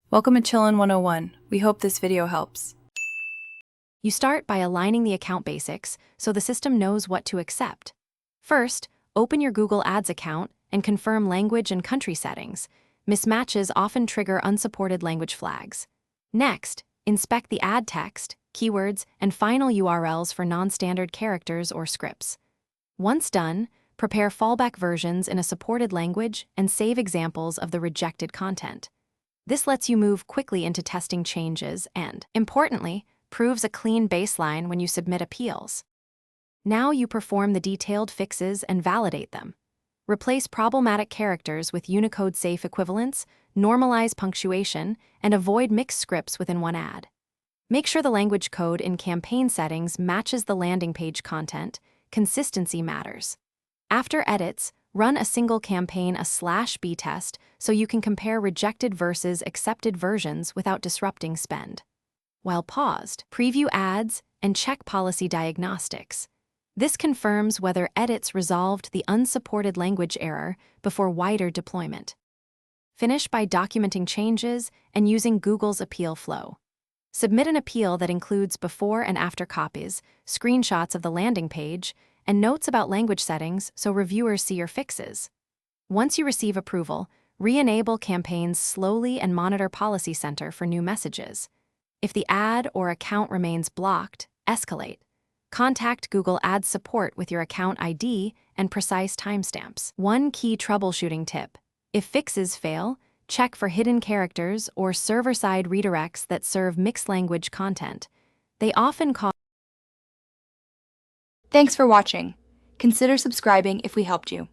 Welcome to Chillin' 101. We hope this video helps. You start by aligning the account basics so the system knows what to accept. First, open your Google Ads account and confirm language and country settings. Mismatches often trigger unsupported language flags. Next, inspect the ad text, keywords, and final URLs for non-standard characters or scripts. Once done, prepare fallback versions in a supported language and save examples of the rejected content. This lets you move quickly into testing changes and, importantly, proves a clean baseline when you submit appeals. Now you perform the detailed fixes and validate them. Replace problematic characters with Unicode-safe equivalents, normalize punctuation, and avoid mixed scripts within one ad. Make sure the language code in campaign settings matches the landing page content. Consistency matters. After edits, run a single campaign /B test so you can compare rejected versus accepted versions without disrupting spend. While paused, preview ads and check policy diagnostics. This confirms whether edits resolved the unsupported language error before wider deployment. Finish by documenting changes and using Google's appeal flow. Submit an appeal that includes before and after copies, screenshots of the landing page, and notes about language settings so reviewers see your fixes. Once you receive approval, re-enable campaigns slowly and monitor Policy Center for new messages. If the ad or account remains blocked, escalate. Contact Google Ads support with your account ID and precise timestamps. One key troubleshooting tip: if fixes fail, check for hidden characters or server-side redirects that serve mixed language content. They often cause. Thanks for watching. Consider subscribing if we helped you.